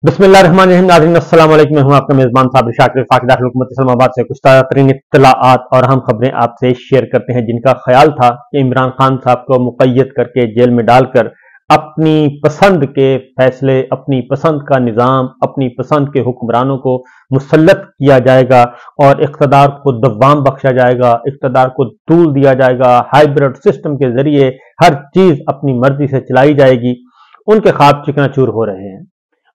बिस्मिल्लाहिर्रहमानिर्रहीम। नाज़रीन अस्सलाम वालेकुम। मैं हूं आपका मेज़बान साबिर शाकिर फाकी दाखिल हुकूमत इस्लामाबाद से कुछ ताज़ा तरीन इत्तलाआत और अहम खबरें आपसे शेयर करते हैं, जिनका ख्याल था कि इमरान खान साहब को मुक़य्यद करके जेल में डालकर अपनी पसंद के फैसले, अपनी पसंद का निज़ाम, अपनी पसंद के हुक्मरानों को मुसल्लत किया जाएगा और इक़्तिदार को दवाम बख्शा जाएगा, इक़्तिदार को तूल दिया जाएगा, हाइब्रिड सिस्टम के जरिए हर चीज़ अपनी मर्जी से चलाई जाएगी। उनके ख्वाब चिकनाचूर हो रहे हैं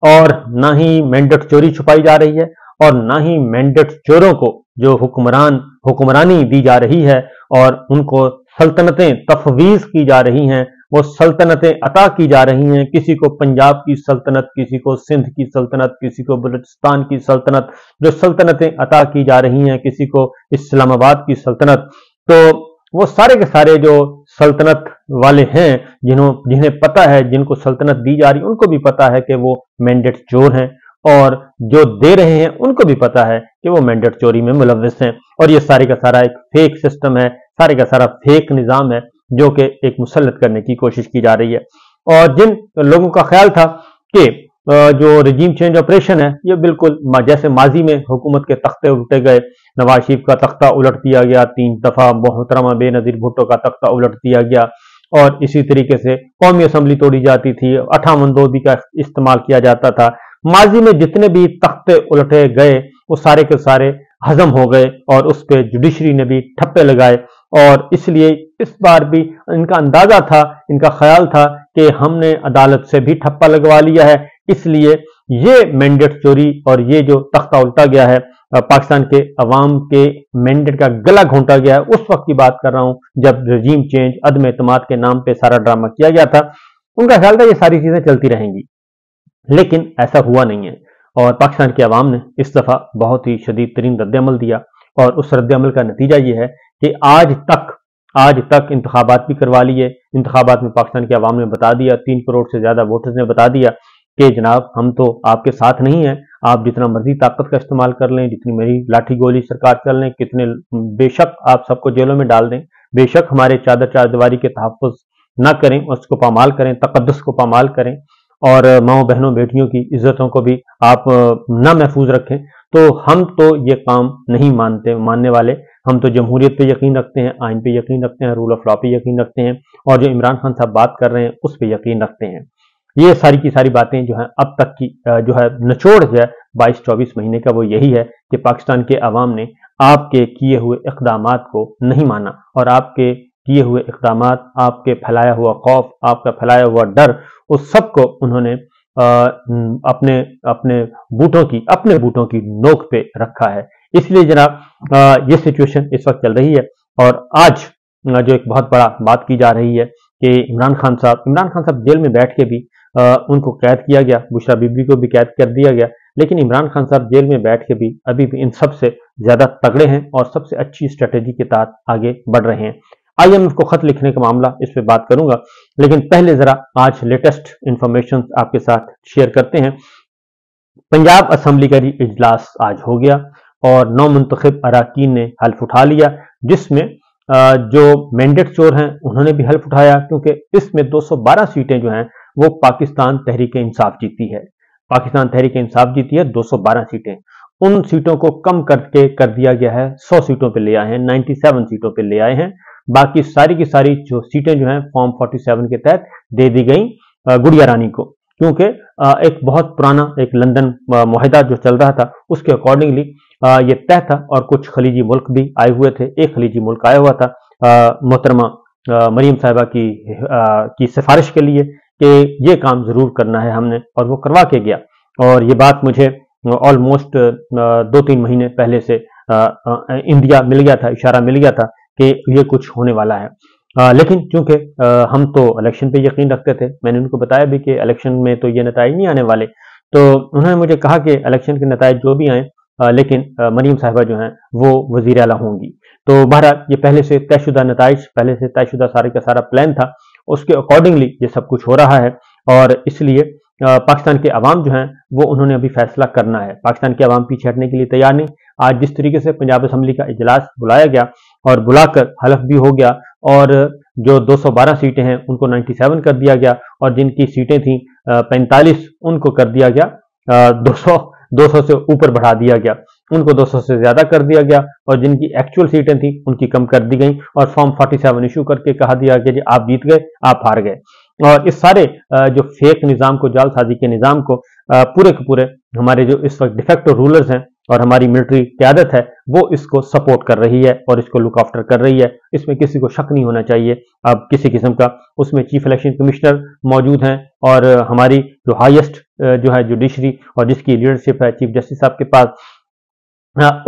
और ना ही मैंडेट चोरी छुपाई जा रही है और ना ही मैंडेट चोरों को जो हुक्मरानी दी जा रही है और उनको सल्तनतें तफवीज की जा रही हैं, वो सल्तनतें अता की जा रही हैं। किसी को पंजाब की सल्तनत, किसी को सिंध की सल्तनत, किसी को बलूचिस्तान की सल्तनत, जो सल्तनतें अता की जा रही हैं, किसी को इस्लामाबाद की सल्तनत। तो वो सारे के सारे जो सल्तनत वाले हैं, जिन्हें पता है, जिनको सल्तनत दी जा रही, उनको भी पता है कि वो मैंडेट चोर हैं और जो दे रहे हैं उनको भी पता है कि वो मैंडेट चोरी में मुलव्वस हैं। और ये सारे का सारा एक फेक सिस्टम है, सारे का सारा फेक निज़ाम है जो कि एक मुसल्लत करने की कोशिश की जा रही है। और जिन लोगों का ख्याल था कि जो रजीम चेंज ऑपरेशन है, ये बिल्कुल जैसे माजी में हुकूमत के तख्ते उल्टे गए, नवाज शरीफ का तख्ता उलट दिया गया 3 दफा, मोहतरमा बेनज़ीर भुट्टो का तख्ता उलट दिया गया और इसी तरीके से कौमी असम्बली तोड़ी जाती थी, 58 का इस्तेमाल किया जाता था। माजी में जितने भी तख्ते उलटे गए वो सारे के सारे हजम हो गए और उस पर जुडिशरी ने भी ठप्पे लगाए। और इसलिए इस बार भी इनका अंदाजा था, इनका ख्याल था कि हमने अदालत से भी ठप्पा लगवा लिया है, इसलिए ये मैंडेट चोरी और ये जो तख्ता उल्टा गया है, पाकिस्तान के अवाम के मैंडेट का गला घोंटा गया है। उस वक्त की बात कर रहा हूं जब रजीम चेंज, अदम एतमाद के नाम पे सारा ड्रामा किया गया था। उनका ख्याल था ये सारी चीजें चलती रहेंगी, लेकिन ऐसा हुआ नहीं है और पाकिस्तान के अवाम ने इस दफा बहुत ही शदीद तरीन रद्द-ए-अमल दिया और उस रद्द-ए-अमल का नतीजा ये है कि आज तक इंतखाबात भी करवा लिए। इंतखाबात में पाकिस्तान के अवाम ने बता दिया, 3 करोड़ से ज्यादा वोटर्स ने बता दिया कि जनाब हम तो आपके साथ नहीं हैं, आप जितना मर्जी ताकत का इस्तेमाल कर लें, जितनी मेरी लाठी गोली सरकार चल लें, कितने बेशक आप सबको जेलों में डाल दें, बेशक हमारे चारदीवारी के तहफ़्फ़ुज़ ना करें, उसको पामाल करें, तक़द्दुस को पामाल करें और माओ बहनों बेटियों की इज्जतों को भी आप ना महफूज रखें, तो हम तो ये काम नहीं मानने वाले। हम तो जमहूरियत पे यकीन रखते हैं, आइन पे यकीन रखते हैं, रूल ऑफ लॉ पे यकीन रखते हैं और जो इमरान खान साहब बात कर रहे हैं उस पे यकीन रखते हैं। ये सारी की सारी बातें जो है अब तक की जो है निचोड़ जो है 22-24 महीने का वो यही है कि पाकिस्तान के अवाम ने आपके किए हुए इक़दामात को नहीं माना और आपके किए हुए इक़दामात, आपके फैलाया हुआ खौफ, आपका फैलाया हुआ डर, उस सब को उन्होंने अपने बूटों की नोक पे रखा है। इसलिए जनाब ये सिचुएशन इस वक्त चल रही है और आज जो एक बहुत बड़ा बात की जा रही है कि इमरान खान साहब जेल में बैठ के भी उनको कैद किया गया, बुशरा बीबी को भी कैद कर दिया गया, लेकिन इमरान खान साहब जेल में बैठ के भी अभी भी इन सबसे ज्यादा तगड़े हैं और सबसे अच्छी स्ट्रेटेजी के तहत आगे बढ़ रहे हैं। IMF को खत लिखने का मामला, इस पे बात करूंगा, लेकिन पहले जरा आज लेटेस्ट इंफॉर्मेशन आपके साथ शेयर करते हैं। पंजाब असम्बली का इजलास आज हो गया और 9 मुंतखब अराकीन ने हल्फ उठा लिया, जिसमें जो मैंडेट चोर हैं उन्होंने भी हल्फ उठाया, क्योंकि इसमें 212 सीटें जो हैं वो पाकिस्तान तहरीक इंसाफ जीती है। पाकिस्तान तहरीक इंसाफ जीती है 212 सीटें। उन सीटों को कम करके कर दिया गया है, 100 सीटों पे ले आए हैं, 97 सीटों पे ले आए हैं। बाकी सारी की सारी जो सीटें जो हैं फॉर्म 47 के तहत दे दी गई गुड़िया रानी को, क्योंकि एक बहुत पुराना एक लंदन मुआहदा जो चल रहा था उसके अकॉर्डिंगली ये तय था और कुछ खलीजी मुल्क भी आए हुए थे। एक खलीजी मुल्क आया हुआ था मोहतरमा मरीम साहिबा की सिफारिश के लिए कि ये काम जरूर करना है हमने, और वो करवा के गया। और ये बात मुझे ऑलमोस्ट 2-3 महीने पहले से इंडिया मिल गया था, इशारा मिल गया था कि ये कुछ होने वाला है। लेकिन चूंकि हम तो इलेक्शन पे यकीन रखते थे, मैंने उनको बताया भी कि इलेक्शन में तो ये नताइज नहीं आने वाले, तो उन्होंने मुझे कहा कि इलेक्शन के नताइज जो भी आए लेकिन मरीम साहिबा जो हैं वो वजीर आला होंगी। तो बहरहाल ये पहले से तयशुदा नताइज, पहले से तयशुदा सारे का सारा प्लान था, उसके अकॉर्डिंगली ये सब कुछ हो रहा है और इसलिए पाकिस्तान के अवाम जो हैं वो उन्होंने अभी फैसला करना है। पाकिस्तान के अवाम पीछे हटने के लिए तैयार नहीं। आज जिस तरीके से पंजाब असम्बली का इजलास बुलाया गया और बुलाकर हलफ भी हो गया और जो 212 सीटें हैं उनको 97 कर दिया गया और जिनकी सीटें थी 45 उनको कर दिया गया 200 से ऊपर बढ़ा दिया गया, उनको 200 से ज्यादा कर दिया गया, और जिनकी एक्चुअल सीटें थी उनकी कम कर दी गई, और फॉर्म 47 इशू करके कहा दिया गया जी आप जीत गए, आप हार गए। और इस सारे जो फेक निज़ाम को, जालसाजी के निज़ाम को पूरे के पूरे हमारे जो इस वक्त डिफेक्टो रूलर्स हैं और हमारी मिलिट्री क्यादत है वो इसको सपोर्ट कर रही है और इसको लुक आफ्टर कर रही है। इसमें किसी को शक नहीं होना चाहिए अब किसी किस्म का। उसमें चीफ इलेक्शन कमिश्नर मौजूद हैं और हमारी जो हाईएस्ट जो है जुडिशरी और जिसकी लीडरशिप है चीफ जस्टिस साहब के पास,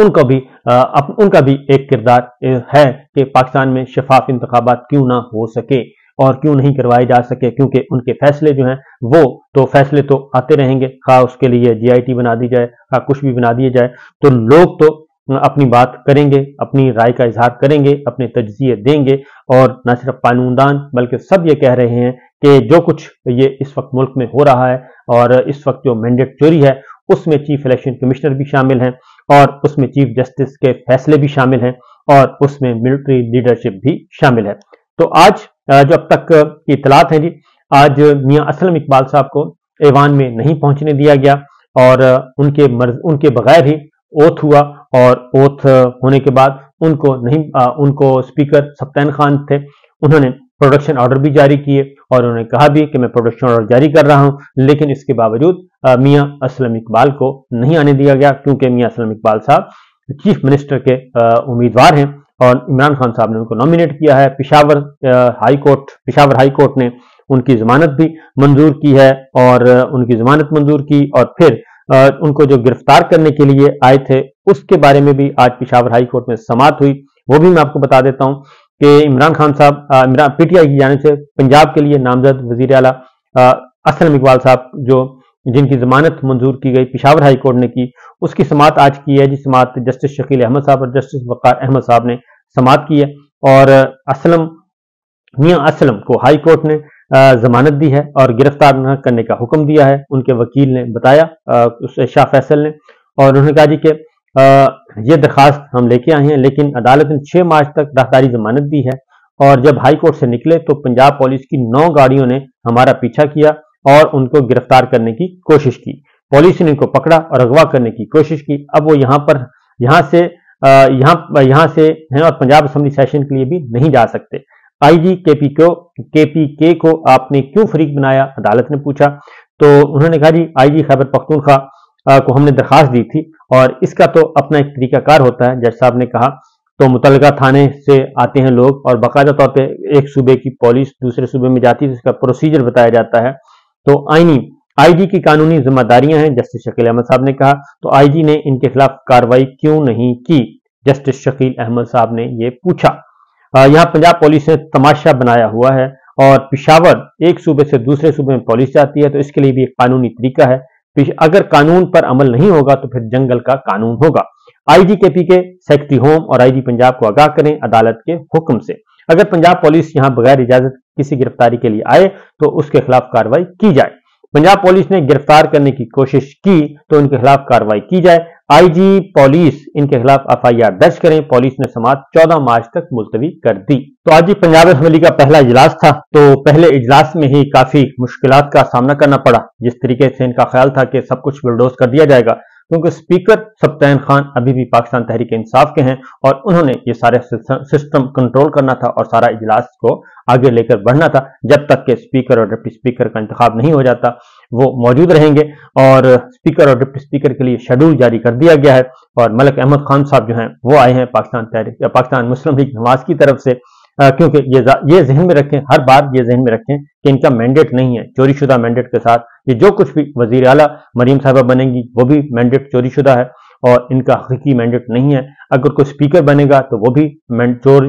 उनका भी एक किरदार है कि पाकिस्तान में शफाफ इंतखाबात क्यों ना हो सके और क्यों नहीं करवाए जा सके, क्योंकि उनके फैसले जो हैं वो तो फैसले तो आते रहेंगे, खा उसके लिए जीआईटी बना दी जाए, खा कुछ भी बना दिया जाए, तो लोग तो अपनी बात करेंगे, अपनी राय का इजहार करेंगे, अपने तजज़िये देंगे। और न सिर्फ कानूनदान बल्कि सब ये कह रहे हैं कि जो कुछ ये इस वक्त मुल्क में हो रहा है और इस वक्त जो मैंडेट चोरी है उसमें चीफ इलेक्शन कमिश्नर भी शामिल हैं और उसमें चीफ जस्टिस के फैसले भी शामिल हैं और उसमें मिलिट्री लीडरशिप भी शामिल है। तो आज जो अब तक की इतलात हैं जी, आज मियां असलम इकबाल साहब को ऐवान में नहीं पहुंचने दिया गया और उनके बगैर ही ओथ हुआ, और ओथ होने के बाद उनको स्पीकर सप्तान खान थे, उन्होंने प्रोडक्शन ऑर्डर भी जारी किए और उन्होंने कहा भी कि मैं प्रोडक्शन ऑर्डर जारी कर रहा हूं, लेकिन इसके बावजूद मियां असलम इकबाल को नहीं आने दिया गया, क्योंकि मियां असलम इकबाल साहब चीफ मिनिस्टर के उम्मीदवार हैं और इमरान खान साहब ने उनको नॉमिनेट किया है। पेशावर हाई कोर्ट ने उनकी जमानत भी मंजूर की है और उनकी जमानत मंजूर की, और फिर उनको जो गिरफ्तार करने के लिए आए थे उसके बारे में भी आज पेशावर हाई कोर्ट में समाअत हुई। वो भी मैं आपको बता देता हूं कि इमरान खान साहब पीटीआई की जानिब से पंजाब के लिए नामजद वजीर आला असलम इकबाल साहब जिनकी जमानत मंजूर की गई पेशावर हाई कोर्ट ने की, उसकी समाअत आज की है जी। समाअत जस्टिस शकील अहमद साहब और जस्टिस वकार अहमद साहब ने समाअत की है और मियां असलम को हाई कोर्ट ने जमानत दी है और गिरफ्तार न करने का हुक्म दिया है। उनके वकील ने बताया शाह फैसल ने, और उन्होंने कहा जी कि ये दरखास्त हम लेके आए हैं, लेकिन अदालत ने 6 मार्च तक राहदारी जमानत दी है और जब हाई कोर्ट से निकले तो पंजाब पुलिस की 9 गाड़ियों ने हमारा पीछा किया और उनको गिरफ्तार करने की कोशिश की। पुलिस ने इनको पकड़ा और अगवा करने की कोशिश की। अब वो यहाँ से हैं और पंजाब असेंबली सेशन के लिए भी नहीं जा सकते। आईजी केपीके को आपने क्यों फरीक बनाया, अदालत ने पूछा, तो उन्होंने कहा जी आईजी खैबर पख्तूनख्वा को हमने दरखास्त दी थी और इसका तो अपना एक तरीकाकार होता है। जज साहब ने कहा तो मुतलका थाने से आते हैं लोग और बाकायदा तौर पे एक सूबे की पुलिस दूसरे सूबे में जाती है, इसका प्रोसीजर बताया जाता है। तो आईजी की कानूनी जिम्मेदारियां हैं, जस्टिस शकील अहमद साहब ने कहा। तो आईजी ने इनके खिलाफ कार्रवाई क्यों नहीं की, जस्टिस शकील अहमद साहब ने ये पूछा। यहाँ पंजाब पुलिस ने तमाशा बनाया हुआ है और पेशावर एक सूबे से दूसरे सूबे में पुलिस जाती है, तो इसके लिए भी एक कानूनी तरीका है। अगर कानून पर अमल नहीं होगा तो फिर जंगल का कानून होगा। आईजी केपीके सेक्रेटरी होम और आईजी पंजाब को आगाह करें अदालत के हुक्म से। अगर पंजाब पुलिस यहां बगैर इजाजत किसी गिरफ्तारी के लिए आए तो उसके खिलाफ कार्रवाई की जाए। पंजाब पुलिस ने गिरफ्तार करने की कोशिश की तो उनके खिलाफ कार्रवाई की जाए। आईजी पुलिस इनके खिलाफ एफआईआर दर्ज करें। पुलिस ने समाअत 14 मार्च तक मुलतवी कर दी। तो आज ही पंजाब असेंबली का पहला इजलास था, तो पहले इजलास में ही काफी मुश्किलात का सामना करना पड़ा। जिस तरीके से इनका ख्याल था कि सब कुछ बुलडोज कर दिया जाएगा, क्योंकि स्पीकर सप्तान खान अभी भी पाकिस्तान तहरीक इंसाफ के हैं और उन्होंने ये सारे सिस्टम कंट्रोल करना था और सारा इजलास को आगे लेकर बढ़ना था। जब तक के स्पीकर और डिप्टी स्पीकर का इंतखाब नहीं हो जाता वो मौजूद रहेंगे और स्पीकर और डिप्टी स्पीकर के लिए शेड्यूल जारी कर दिया गया है। और मलिक अहमद खान साहब जो हैं वो आए हैं पाकिस्तान मुस्लिम लीग नवाज की तरफ से, क्योंकि ये जहन में रखें, हर बार ये जहन में रखें कि इनका मैंडेट नहीं है, चोरी शुदा मैंडेट के साथ ये जो कुछ भी वजीर आला मरीम साहबा बनेंगी वो भी मैंडेट चोरी शुदा है और इनका हकीकी मैंडेट नहीं है। अगर कोई स्पीकर बनेगा तो वो भी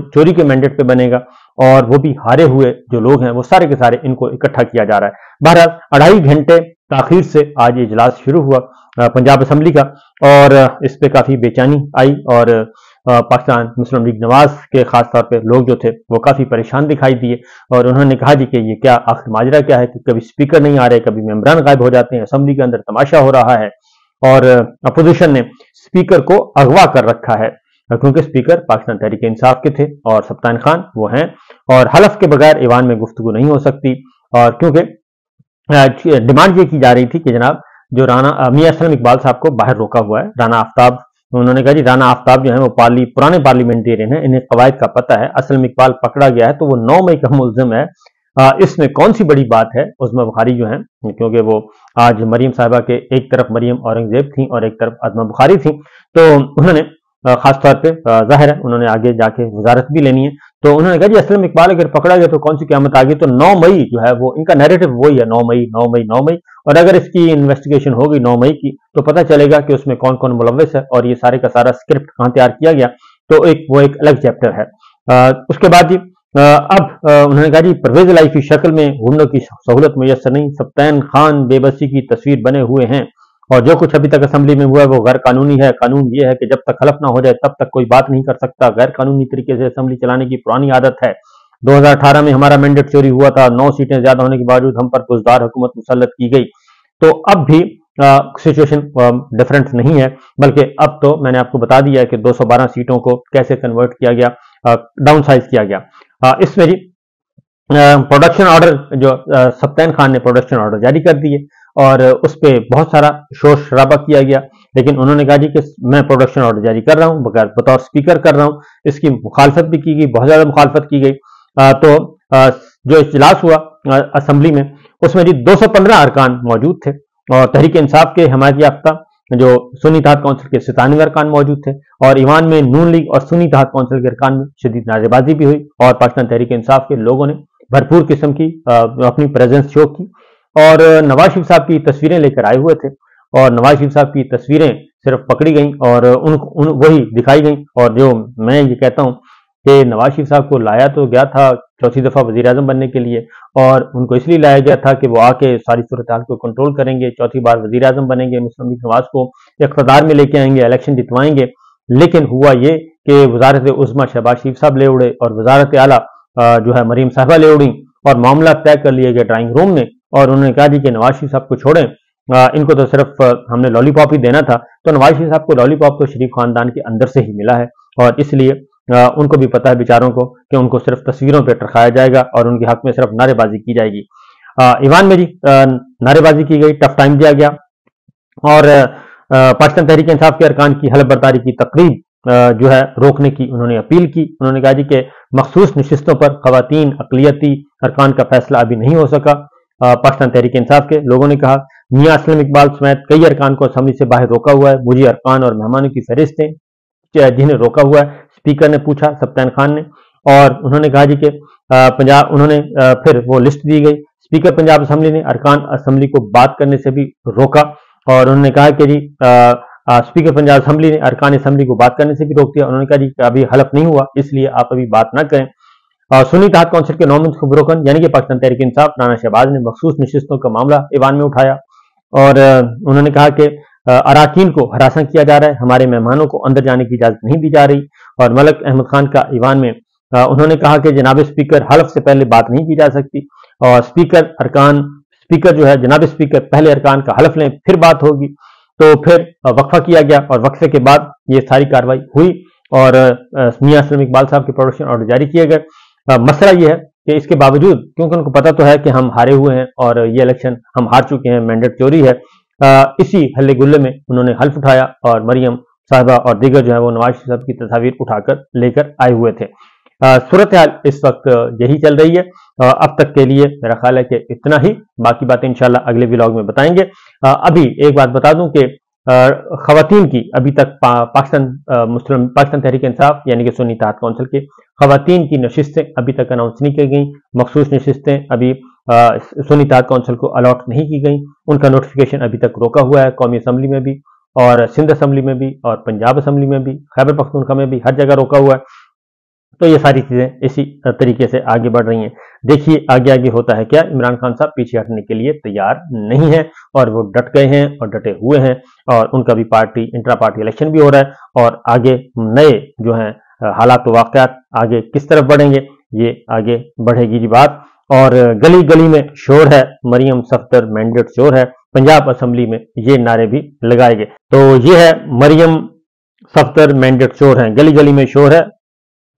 चोरी के मैंडेट पे बनेगा और वो भी हारे हुए जो लोग हैं वो सारे के सारे इनको इकट्ठा किया जा रहा है। बहरहाल 2.5 घंटे ताखीर से आज इजलास शुरू हुआ पंजाब असेंबली का और इस पे काफी बेचैनी आई और पाकिस्तान मुस्लिम लीग नवाज के खास तौर पे लोग जो थे वो काफी परेशान दिखाई दिए और उन्होंने कहा जी कि ये क्या आखिर माजरा क्या है कि कभी स्पीकर नहीं आ रहे, कभी मेंबरान गायब हो जाते हैं, असेंबली के अंदर तमाशा हो रहा है और अपोजिशन ने स्पीकर को अगवा कर रखा है, क्योंकि स्पीकर पाकिस्तान तहरीक इंसाफ के थे और सप्तान खान वो हैं और हलफ के बगैर ईवान में गुफ्तगू नहीं हो सकती। और क्योंकि डिमांड ये की जा रही थी कि जनाब जो राना मियां असलम इकबाल साहब को बाहर रोका हुआ है। राना आफ्ताब, उन्होंने कहा जी राना आफ्ताब जो है वो पुराने पार्लियामेंटेरियन है, इन्हें कवायद का पता है, असलम इकबाल पकड़ा गया है तो वो 9 मई का मुल्जिम है, इसमें कौन सी बड़ी बात है। उस्मा बुखारी जो है, क्योंकि वो आज मरियम साहिबा के एक तरफ मरियम औरंगजेब थी और एक तरफ अज़मा बुखारी थी, तो उन्होंने खास तौर पे जाहिर है उन्होंने आगे जाके वजारत भी लेनी है, तो उन्होंने कहा जी असलम इकबाल अगर पकड़ा गया तो कौन सी क़यामत आ गई। तो 9 मई जो है वो इनका नैरेटिव वही है, 9 मई 9 मई 9 मई, और अगर इसकी इन्वेस्टिगेशन होगी 9 मई की तो पता चलेगा कि उसमें कौन कौन मुलव्वस है और ये सारे का सारा स्क्रिप्ट कहाँ तैयार किया गया, तो वो एक अलग चैप्टर है। उसके बाद जी अब उन्होंने कहा जी परवेज इलाही की शक्ल में घूमने की सहूलत मुयसर नहीं, सप्तान खान बेबसी की तस्वीर बने हुए हैं और जो कुछ अभी तक असेंबली में हुआ है वो गैर कानूनी है। कानून ये है कि जब तक हलफ ना हो जाए तब तक कोई बात नहीं कर सकता। गैर कानूनी तरीके से असेंबली चलाने की पुरानी आदत है। 2018 में हमारा मैंडेट चोरी हुआ था, 9 सीटें ज्यादा होने के बावजूद हम पर बुजदार हुकूमत मुसल्लत की गई। तो अब भी सिचुएशन डिफरेंट नहीं है, बल्कि अब तो मैंने आपको बता दिया है कि 212 सीटों को कैसे कन्वर्ट किया गया, डाउन साइज किया गया। इसमें जी प्रोडक्शन ऑर्डर जो सप्तान खान ने प्रोडक्शन ऑर्डर जारी कर दिए और उस पर बहुत सारा शोर शराबा किया गया, लेकिन उन्होंने कहा जी कि मैं प्रोडक्शन ऑर्डर जारी कर रहा हूँ, बतौर स्पीकर कर रहा हूँ। इसकी मुखालफत भी की गई, बहुत ज्यादा मुखालफत की गई। तो जो इजलास हुआ असेंबली में उसमें जी 215 अरकान मौजूद थे और तहरीक इंसाफ के हमायत याफ्ता जो सुन्नी इत्तेहाद काउंसिल के 97 अरकान मौजूद थे और ईवान में नून लीग और सुन्नी इत्तेहाद काउंसिल के अरकान में शदीद नारेबाजी भी हुई और पाकिस्तान तहरीक इंसाफ के लोगों ने भरपूर किस्म की अपनी प्रेजेंस शो की और नवाज शरीफ साहब की तस्वीरें लेकर आए हुए थे और नवाज शरीफ साहब की तस्वीरें सिर्फ पकड़ी गई और वही दिखाई गई। और जो मैं ये कहता हूँ कि नवाज शरीफ साहब को लाया तो गया था चौथी दफा वजीर आजम बनने के लिए और उनको इसलिए लाया गया था कि वो आके सारी सूरत हाल को कंट्रोल करेंगे, चौथी बार वजीर आजम बनेंगे, मुस्लिम लीग नवाज को इख्तिदार में लेके आएंगे, इलेक्शन जितवाएंगे। लेकिन हुआ ये कि वजारत उज़्मा शहबाज शरीफ साहब ले उड़े और वजारत आला जो है मरीम साहबा ले उड़ी और मामला तय कर लिए गए ड्राइंग रूम में और उन्होंने कहा जी कि नवाज शरीफ साहब को छोड़ें, इनको तो सिर्फ हमने लॉलीपॉप ही देना था। तो नवाज शरीफ साहब को लॉलीपॉप तो शरीफ खानदान के अंदर से ही मिला है और इसलिए उनको भी पता है बेचारों को कि उनको सिर्फ तस्वीरों पर टरखाया जाएगा और उनके हक में सिर्फ नारेबाजी की जाएगी। ईवान में जी नारेबाजी की गई, टफ टाइम दिया गया और पाकिस्तान तहरीक इंसाफ के अरकान की हलफ बर्दारी की तकरीब जो है रोकने की उन्होंने अपील की। उन्होंने कहा जी कि मखसूस नशिस्तों पर खवातीन अकलियती अरकान का फैसला अभी नहीं हो सका। पाकिस्तान तहरीक इंसाफ के लोगों ने कहा मियां असलम इकबाल समेत कई अरकान को असेंबली से बाहर रोका हुआ है, मुझे अरकान और मेहमानों की फहरिस्त जिन्हें रोका हुआ है, स्पीकर ने पूछा सप्तान खान ने और उन्होंने कहा जी कि पंजाब उन्होंने फिर वो लिस्ट दी गई। स्पीकर पंजाब असेंबली ने अरकान असेंबली को बात करने से भी रोका और उन्होंने कहा कि जी स्पीकर पंजाब असेंबली ने अरकान असेंबली को बात करने से भी रोक दिया। उन्होंने कहा जी कि अभी हलफ नहीं हुआ इसलिए आप अभी बात ना करें। सुन्नी इत्तेहाद काउंसिल के नौमंद खबरों यानी कि पाकिस्तान तहरीक इंसाफ राना शहबाज ने मखसूस नशिस्तों का मामला ईवान में उठाया और उन्होंने कहा कि अराकीन को हरासा किया जा रहा है, हमारे मेहमानों को अंदर जाने की इजाजत नहीं दी जा रही। और मलक अहमद खान का ईवान में उन्होंने कहा कि जनाब स्पीकर हलफ से पहले बात नहीं की जा सकती और स्पीकर जो है जनाब स्पीकर पहले अरकान का हलफ लें फिर बात होगी। तो फिर वक्फा किया गया और वक्फे के बाद ये सारी कार्रवाई हुई और मियां असलम इकबाल साहब के प्रोडक्शन ऑर्डर जारी किए गए। मसला ये है कि इसके बावजूद क्योंकि उनको पता तो है कि हम हारे हुए हैं और ये इलेक्शन हम हार चुके हैं, मैंडेट चोरी है, इसी हल्ले गुल्ले में उन्होंने हल्फ उठाया और मरियम साहिबा और दीगर जो है वो नवाज शरीफ साहब की तस्वीर उठाकर लेकर आए हुए थे। सूरत हाल इस वक्त यही चल रही है। अब तक के लिए मेरा ख्याल है कि इतना ही, बाकी बातें इंशाल्लाह अगले व्लॉग में बताएंगे। अभी एक बात बता दूं कि खवातीन की अभी तक पाकिस्तान तहरीक इंसाफ यानी कि सुन्नी इत्तेहाद काउंसिल के खवातीन की नशिस्तें अभी तक अनाउंस नहीं की गई। मखसूस नशिस्तें अभी सुन्नी इत्तेहाद काउंसिल को अलॉट नहीं की गई, उनका नोटिफिकेशन अभी तक रोका हुआ है। कौमी असम्बली में भी और सिंध असम्बली में भी और पंजाब असम्बली में भी, खैबर पख्तूनख्वा में भी, हर जगह रोका हुआ है। तो ये सारी चीजें इसी तरीके से आगे बढ़ रही हैं। देखिए आगे आगे होता है क्या। इमरान खान साहब पीछे हटने के लिए तैयार नहीं है और वो डट गए हैं और डटे हुए हैं और उनका भी इंट्रा पार्टी इलेक्शन भी हो रहा है और आगे नए जो हैं हालात वाक़यात आगे किस तरफ बढ़ेंगे, ये आगे बढ़ेगी जी बात। और गली गली में शोर है, मरियम सफ्दर मैंडेट चोर है, पंजाब असेंबली में ये नारे भी लगाए गए। तो ये है मरियम सफ्दर मैंडेट चोर है, गली गली में शोर है,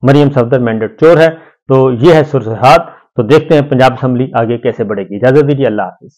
मरियम सफ्दर मैंडेट चोर है। तो ये है सूरत हाल। तो देखते हैं पंजाब असेंबली आगे कैसे बढ़ेगी। इजाजत दीजिए, अल्लाह हाफिज।